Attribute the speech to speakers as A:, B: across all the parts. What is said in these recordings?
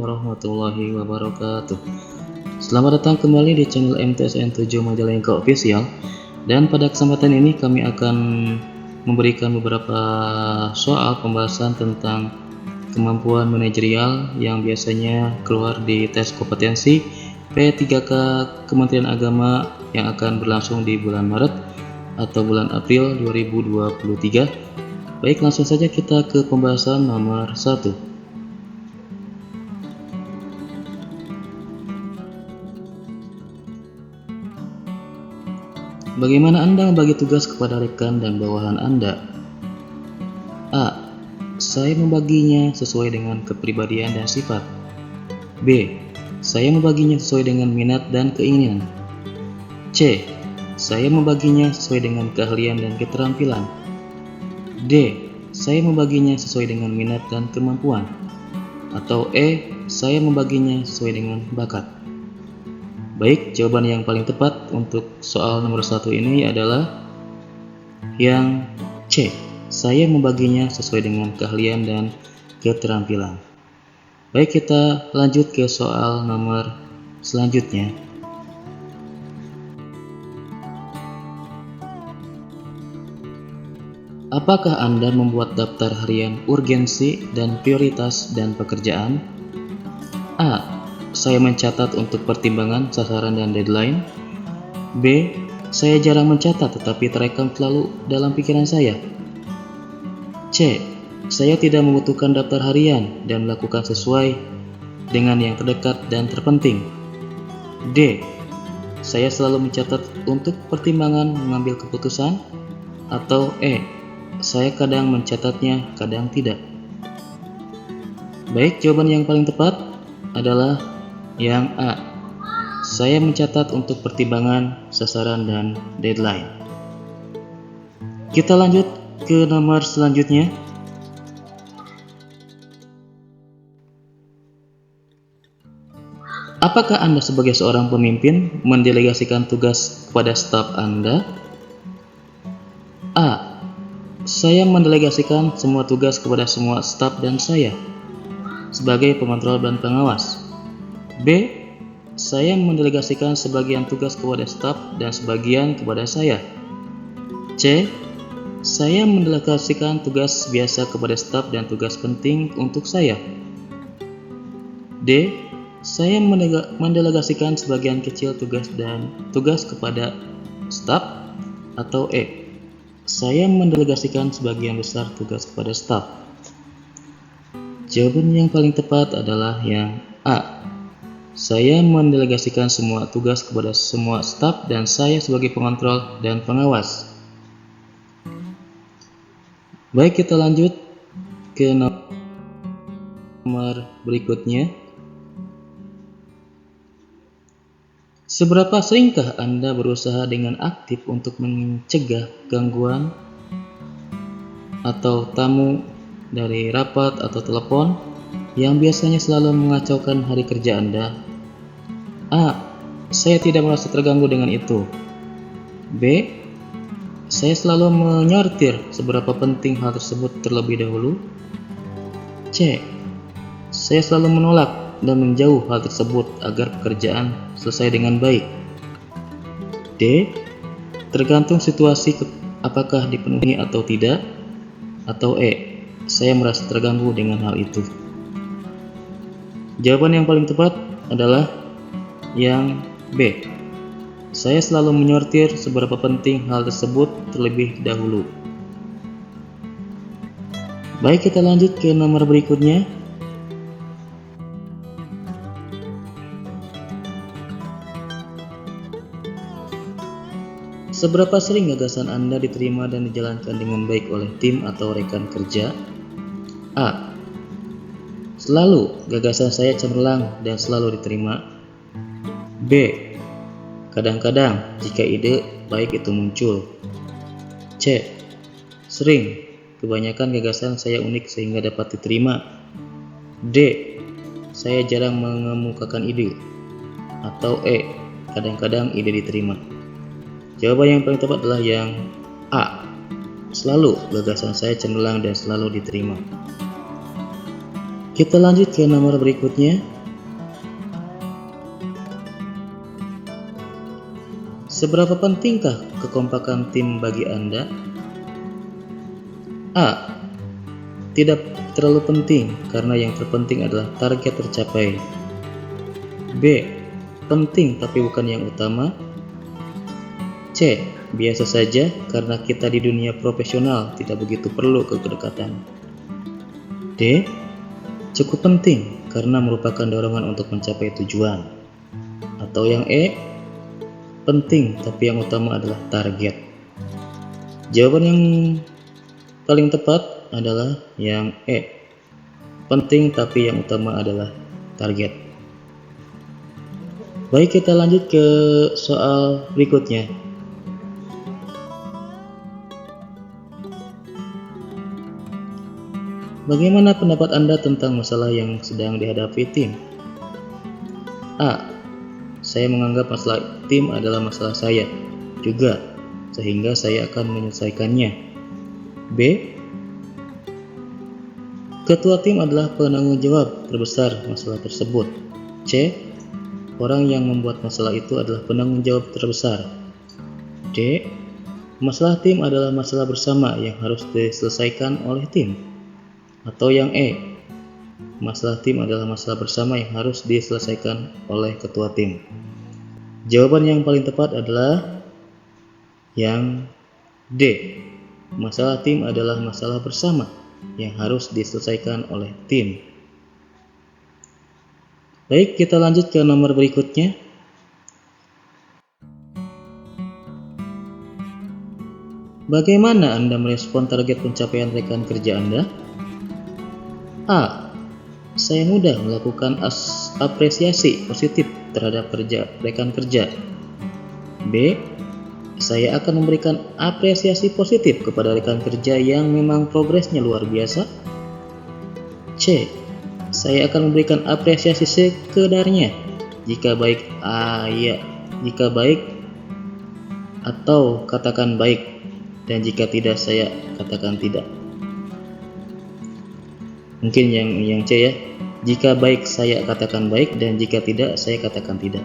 A: Warahmatullahi wabarakatuh. Selamat datang kembali di channel MTSN 7 Majalengka Official. Dan pada kesempatan ini kami akan memberikan beberapa soal pembahasan tentang kemampuan manajerial yang biasanya keluar di tes kompetensi P3K Kementerian Agama yang akan berlangsung di bulan Maret atau bulan April 2023. Baik, langsung saja kita ke pembahasan nomor 1. Bagaimana Anda membagi tugas kepada rekan dan bawahan Anda? A. Saya membaginya sesuai dengan kepribadian dan sifat. B. Saya membaginya sesuai dengan minat dan keinginan. C. Saya membaginya sesuai dengan keahlian dan keterampilan. D. Saya membaginya sesuai dengan minat dan kemampuan. Atau E. Saya membaginya sesuai dengan bakat. Baik, jawaban yang paling tepat untuk soal nomor 1 ini adalah yang C. Saya membaginya sesuai dengan keahlian dan keterampilan. Baik, kita lanjut ke soal nomor selanjutnya. Apakah Anda membuat daftar harian urgensi dan prioritas dan pekerjaan? A. Saya mencatat untuk pertimbangan, sasaran, dan deadline. B. Saya jarang mencatat tetapi terekam selalu dalam pikiran saya. C. Saya tidak membutuhkan daftar harian dan melakukan sesuai dengan yang terdekat dan terpenting. D. Saya selalu mencatat untuk pertimbangan mengambil keputusan. Atau E. Saya kadang mencatatnya, kadang tidak. Baik, jawaban yang paling tepat adalah yang A. Saya mencatat untuk pertimbangan, sasaran, dan deadline. Kita lanjut ke nomor selanjutnya. Apakah Anda sebagai seorang pemimpin mendelegasikan tugas kepada staf Anda? A. Saya mendelegasikan semua tugas kepada semua staf dan saya sebagai pemontrol dan pengawas. B. Saya mendelegasikan sebagian tugas kepada staf dan sebagian kepada saya. C. Saya mendelegasikan tugas biasa kepada staf dan tugas penting untuk saya. D. Saya mendelegasikan sebagian kecil tugas kepada staf. Atau E. Saya mendelegasikan sebagian besar tugas kepada staf. Jawaban yang paling tepat adalah yang A. Saya mendelegasikan semua tugas kepada semua staf dan saya sebagai pengontrol dan pengawas. Baik, kita lanjut ke nomor berikutnya. Seberapa seringkah Anda berusaha dengan aktif untuk mencegah gangguan atau tamu dari rapat atau telepon yang biasanya selalu mengacaukan hari kerja Anda? A. Saya tidak merasa terganggu dengan itu. B. Saya selalu menyortir seberapa penting hal tersebut terlebih dahulu. C. Saya selalu menolak dan menjauh hal tersebut agar pekerjaan selesai dengan baik. D. Tergantung situasi apakah dipenuhi atau tidak. Atau E. Saya merasa terganggu dengan hal itu. Jawaban yang paling tepat adalah yang B. Saya selalu menyortir seberapa penting hal tersebut terlebih dahulu. Baik, kita lanjut ke nomor berikutnya. Seberapa sering gagasan Anda diterima dan dijalankan dengan baik oleh tim atau rekan kerja? A. Selalu gagasan saya cemerlang dan selalu diterima. B. Kadang-kadang jika ide baik itu muncul. C. Sering, kebanyakan gagasan saya unik sehingga dapat diterima. D. Saya jarang mengemukakan ide. Atau E. Kadang-kadang ide diterima. Jawaban yang paling tepat adalah yang A. Selalu gagasan saya cemerlang dan selalu diterima. Kita lanjut ke nomor berikutnya. Seberapa pentingkah kekompakan tim bagi Anda? A. Tidak terlalu penting karena yang terpenting adalah target tercapai. B. Penting tapi bukan yang utama. C. Biasa saja karena kita di dunia profesional tidak begitu perlu kedekatan. D. Cukup penting karena merupakan dorongan untuk mencapai tujuan. Atau yang E. Penting tapi yang utama adalah target. Jawaban yang paling tepat adalah yang E. Penting tapi yang utama adalah target. Baik, kita lanjut ke soal berikutnya. Bagaimana pendapat Anda tentang masalah yang sedang dihadapi tim? A. Saya menganggap masalah tim adalah masalah saya juga, sehingga saya akan menyelesaikannya. B. Ketua tim adalah penanggung jawab terbesar masalah tersebut. C. Orang yang membuat masalah itu adalah penanggung jawab terbesar. D. Masalah tim adalah masalah bersama yang harus diselesaikan oleh tim. Atau yang E. Masalah tim adalah masalah bersama yang harus diselesaikan oleh ketua tim. Jawaban yang paling tepat adalah yang D. Masalah tim adalah masalah bersama yang harus diselesaikan oleh tim. Baik, kita lanjut ke nomor berikutnya. Bagaimana Anda merespon target pencapaian rekan kerja Anda? A. Saya mudah melakukan apresiasi positif terhadap rekan kerja. B. Saya akan memberikan apresiasi positif kepada rekan kerja yang memang progresnya luar biasa. C. Saya akan memberikan apresiasi sekedarnya. Jika baik, jika baik atau katakan baik, dan jika tidak, saya katakan tidak. Mungkin yang C ya. Jika baik, saya katakan baik, dan jika tidak, saya katakan tidak.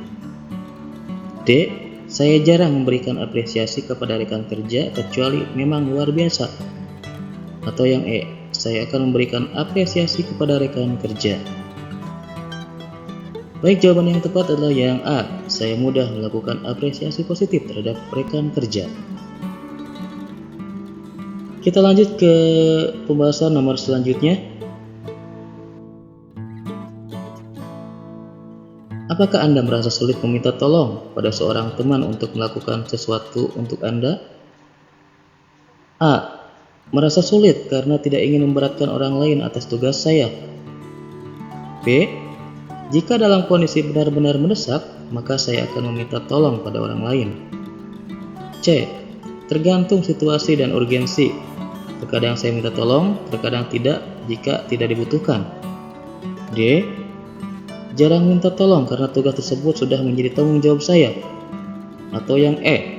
A: D. Saya jarang memberikan apresiasi kepada rekan kerja kecuali memang luar biasa. Atau yang E. Saya akan memberikan apresiasi kepada rekan kerja. Baik, jawaban yang tepat adalah yang A. Saya mudah melakukan apresiasi positif terhadap rekan kerja. Kita lanjut ke pembahasan nomor selanjutnya. Apakah Anda merasa sulit meminta tolong pada seorang teman untuk melakukan sesuatu untuk Anda? A. Merasa sulit karena tidak ingin memberatkan orang lain atas tugas saya. B. Jika dalam kondisi benar-benar mendesak, maka saya akan meminta tolong pada orang lain. C. Tergantung situasi dan urgensi. Terkadang saya minta tolong, terkadang tidak jika tidak dibutuhkan. D. Jarang minta tolong karena tugas tersebut sudah menjadi tanggung jawab saya. Atau yang E.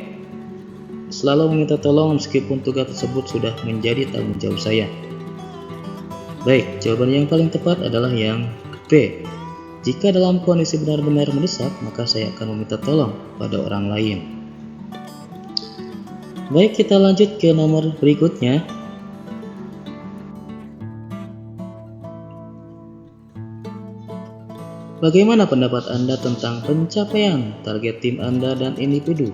A: Selalu meminta tolong meskipun tugas tersebut sudah menjadi tanggung jawab saya. Baik, jawaban yang paling tepat adalah yang B. Jika dalam kondisi benar-benar mendesak, maka saya akan meminta tolong pada orang lain. Baik, kita lanjut ke nomor berikutnya. Bagaimana pendapat Anda tentang pencapaian target tim Anda dan individu?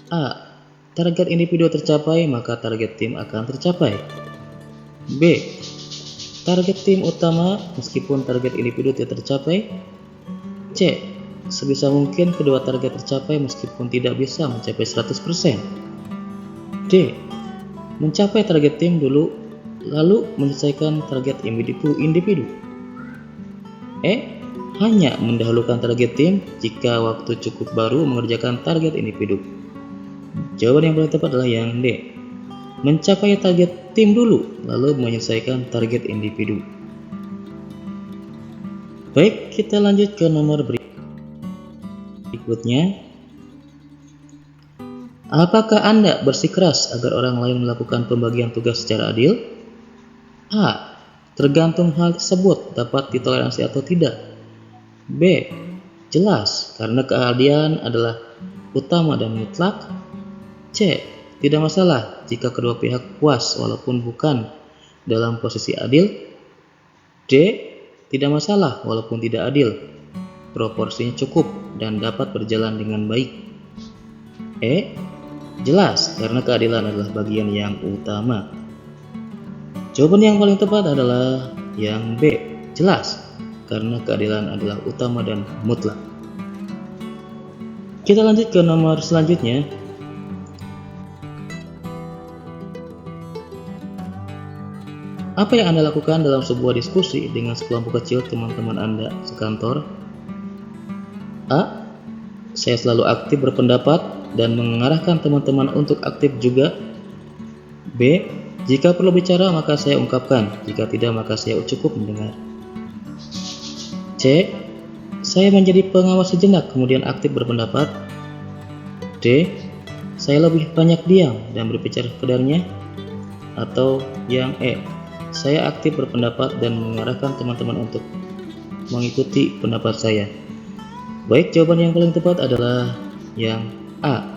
A: A. Target individu tercapai, maka target tim akan tercapai. B. Target tim utama meskipun target individu tidak tercapai. C. Sebisa mungkin kedua target tercapai meskipun tidak bisa mencapai 100%. D. Mencapai target tim dulu, lalu menyelesaikan target individu. E. Hanya mendahulukan target tim jika waktu cukup baru mengerjakan target individu. Jawaban yang paling tepat adalah yang D. Mencapai target tim dulu, lalu menyelesaikan target individu. Baik, kita lanjut ke nomor berikutnya. Apakah Anda bersikeras agar orang lain melakukan pembagian tugas secara adil? A. tergantung hal tersebut dapat ditoleransi atau tidak. B. Jelas, karena keadilan adalah utama dan mutlak. C. Tidak masalah jika kedua pihak puas walaupun bukan dalam posisi adil. D. Tidak masalah walaupun tidak adil, proporsinya cukup dan dapat berjalan dengan baik. E. Jelas, karena keadilan adalah bagian yang utama. Jawaban yang paling tepat adalah yang B. Jelas, karena keadilan adalah utama dan mutlak. Kita lanjut ke nomor selanjutnya. Apa yang Anda lakukan dalam sebuah diskusi dengan sekelompok kecil teman-teman Anda sekantor? A. Saya selalu aktif berpendapat dan mengarahkan teman-teman untuk aktif juga. B. Jika perlu bicara maka saya ungkapkan, jika tidak maka saya cukup mendengar. C. Saya menjadi pengawas sejenak kemudian aktif berpendapat. D. Saya lebih banyak diam dan berbicara sekedarnya. Atau yang E. Saya aktif berpendapat dan mengarahkan teman-teman untuk mengikuti pendapat saya. Baik, jawaban yang paling tepat adalah yang A.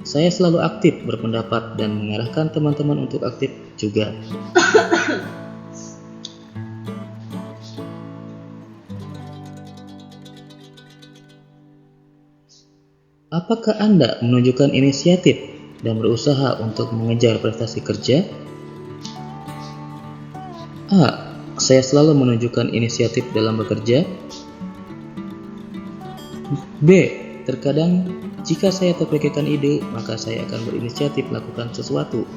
A: Saya selalu aktif berpendapat dan mengarahkan teman-teman untuk aktif juga. Apakah Anda menunjukkan inisiatif dan berusaha untuk mengejar prestasi kerja? A. Saya selalu menunjukkan inisiatif dalam bekerja. B. Terkadang jika saya terpikirkan ide, maka saya akan berinisiatif melakukan sesuatu.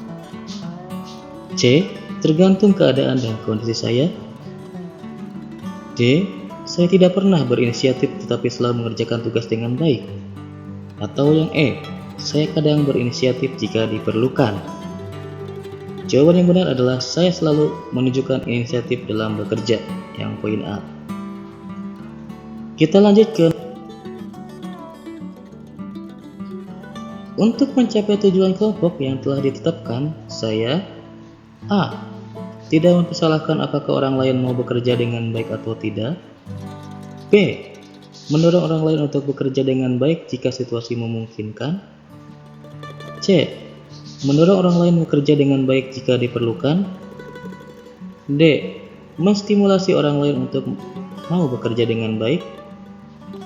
A: C. Tergantung keadaan dan kondisi saya. D. Saya tidak pernah berinisiatif tetapi selalu mengerjakan tugas dengan baik. Atau yang E. Saya kadang berinisiatif jika diperlukan. Jawaban yang benar adalah saya selalu menunjukkan inisiatif dalam bekerja, yang poin A. Kita lanjut ke untuk mencapai tujuan kelompok yang telah ditetapkan, saya A. Tidak mempersalahkan apakah orang lain mau bekerja dengan baik atau tidak. B. Mendorong orang lain untuk bekerja dengan baik jika situasi memungkinkan. C. Mendorong orang lain bekerja dengan baik jika diperlukan. D. Menstimulasi orang lain untuk mau bekerja dengan baik.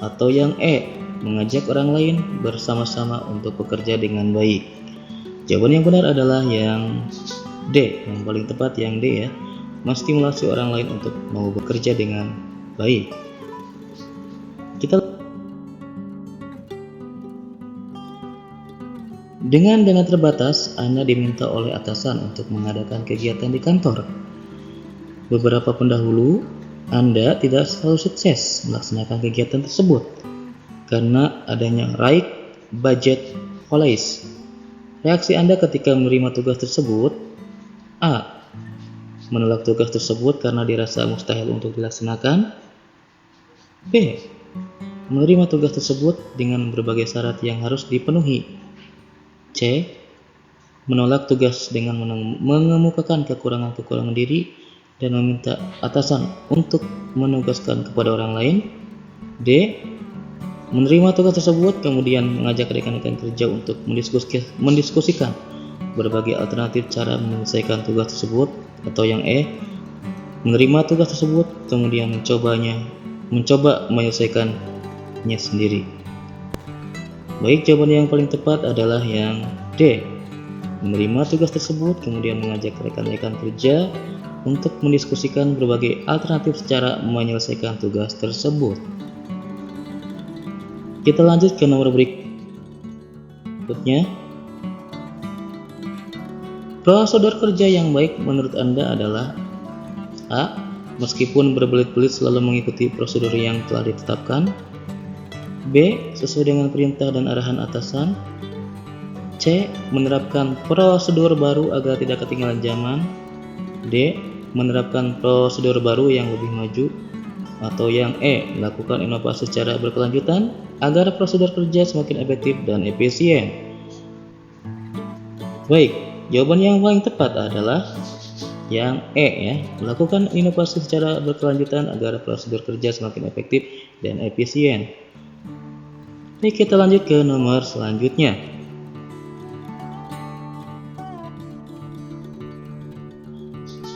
A: Atau yang E. Mengajak orang lain bersama-sama untuk bekerja dengan baik. Jawaban yang benar adalah yang D. Yang paling tepat yang D ya. Menstimulasi orang lain untuk mau bekerja dengan baik. Dengan dana terbatas, Anda diminta oleh atasan untuk mengadakan kegiatan di kantor. Beberapa pendahulu, Anda tidak selalu sukses melaksanakan kegiatan tersebut karena adanya right budget holidays. Reaksi Anda ketika menerima tugas tersebut: A. Menolak tugas tersebut karena dirasa mustahil untuk dilaksanakan. B. Menerima tugas tersebut dengan berbagai syarat yang harus dipenuhi. C. Menolak tugas dengan mengemukakan kekurangan-kekurangan diri dan meminta atasan untuk menugaskan kepada orang lain. D. Menerima tugas tersebut kemudian mengajak rekan-rekan kerja untuk mendiskusikan berbagai alternatif cara menyelesaikan tugas tersebut. Atau yang E. Menerima tugas tersebut kemudian mencoba menyelesaikannya sendiri. Baik, jawaban yang paling tepat adalah yang D. Menerima tugas tersebut kemudian mengajak rekan-rekan kerja untuk mendiskusikan berbagai alternatif cara menyelesaikan tugas tersebut. Kita lanjut ke nomor berikutnya. Prosedur kerja yang baik menurut Anda adalah A. Meskipun berbelit-belit selalu mengikuti prosedur yang telah ditetapkan. B. Sesuai dengan perintah dan arahan atasan. C. Menerapkan prosedur baru agar tidak ketinggalan zaman. D. Menerapkan prosedur baru yang lebih maju. Atau yang E. Lakukan inovasi secara berkelanjutan agar prosedur kerja semakin efektif dan efisien. Baik, jawaban yang paling tepat adalah Yang E ya, melakukan inovasi secara berkelanjutan agar prosedur kerja semakin efektif dan efisien. Baik, kita lanjut ke nomor selanjutnya.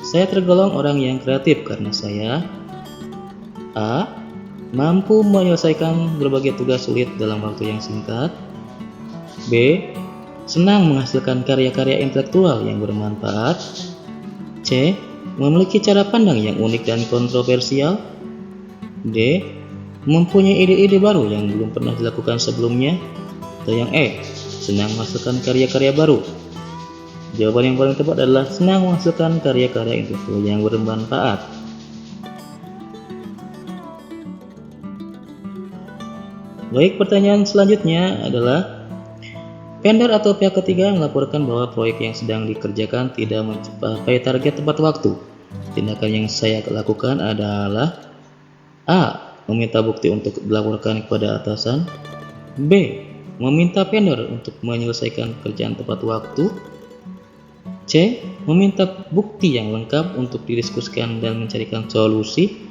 A: Saya tergolong orang yang kreatif karena saya A. Mampu menyelesaikan berbagai tugas sulit dalam waktu yang singkat. B. Senang menghasilkan karya-karya intelektual yang bermanfaat. C. Memiliki cara pandang yang unik dan kontroversial. D. Mempunyai ide-ide baru yang belum pernah dilakukan sebelumnya. Atau yang E. Senang menghasilkan karya-karya baru. Jawaban yang paling tepat adalah senang menghasilkan karya-karya intelektual yang bermanfaat. Baik, pertanyaan selanjutnya adalah vendor atau pihak ketiga melaporkan bahwa proyek yang sedang dikerjakan tidak mencapai target tepat waktu. Tindakan yang saya lakukan adalah A. Meminta bukti untuk dilaporkan kepada atasan. B. Meminta vendor untuk menyelesaikan pekerjaan tepat waktu. C. Meminta bukti yang lengkap untuk didiskusikan dan mencarikan solusi.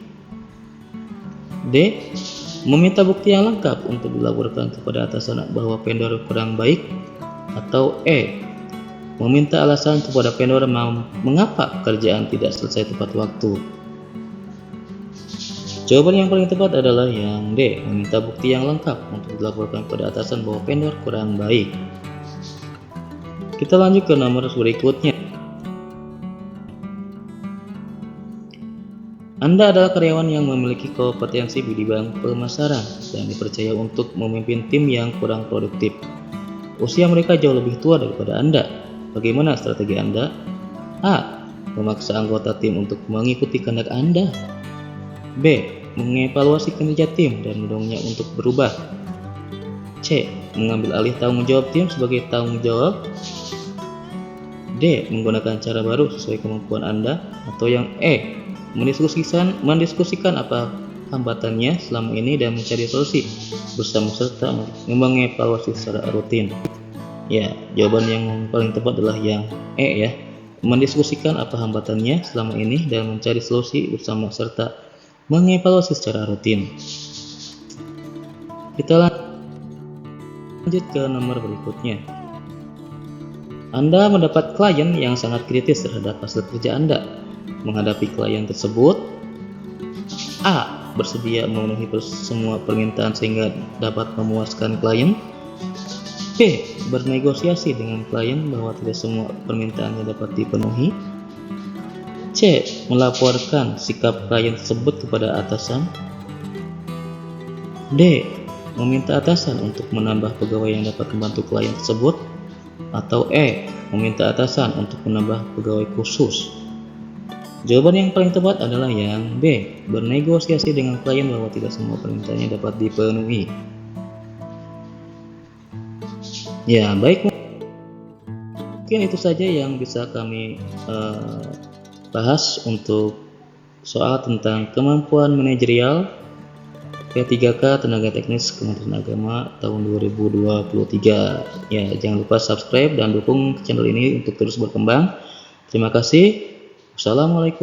A: D. Meminta bukti yang lengkap untuk dilaporkan kepada atasan bahwa vendor kurang baik. Atau E. Meminta alasan kepada vendor mengapa pekerjaan tidak selesai tepat waktu. Jawaban yang paling tepat adalah yang D. Meminta bukti yang lengkap untuk dilaporkan kepada atasan bahwa vendor kurang baik. Kita lanjut ke nomor berikutnya. Anda adalah karyawan yang memiliki kompetensi di bidang pemasaran dan dipercaya untuk memimpin tim yang kurang produktif. Usia mereka jauh lebih tua daripada Anda. Bagaimana strategi Anda? A. Memaksa anggota tim untuk mengikuti kehendak Anda. B. Mengevaluasi kinerja tim dan mendorongnya untuk berubah. C. Mengambil alih tanggung jawab tim sebagai tanggung jawab. D. Menggunakan cara baru sesuai kemampuan Anda. Atau yang E. Mendiskusikan apa hambatannya selama ini dan mencari solusi bersama serta mengevaluasi secara rutin. Ya, jawaban yang paling tepat adalah yang E ya. Mendiskusikan apa hambatannya selama ini dan mencari solusi bersama serta mengevaluasi secara rutin. Kita lanjut ke nomor berikutnya. Anda mendapat klien yang sangat kritis terhadap hasil kerja Anda. Menghadapi klien tersebut, A. Bersedia memenuhi semua permintaan sehingga dapat memuaskan klien. B. Bernegosiasi dengan klien bahwa tidak semua permintaannya dapat dipenuhi. C. Melaporkan sikap klien tersebut kepada atasan. D. Meminta atasan untuk menambah pegawai yang dapat membantu klien tersebut. Atau E. Meminta atasan untuk menambah pegawai khusus. Jawaban yang paling tepat adalah yang B. Bernegosiasi dengan klien bahwa tidak semua permintaannya dapat dipenuhi. Ya, baik. Mungkin itu saja yang bisa kami bahas untuk soal tentang kemampuan manajerial P3K Tenaga Teknis Kementerian Agama tahun 2023. Ya, jangan lupa subscribe dan dukung channel ini untuk terus berkembang. Terima kasih. Wassalamualaikum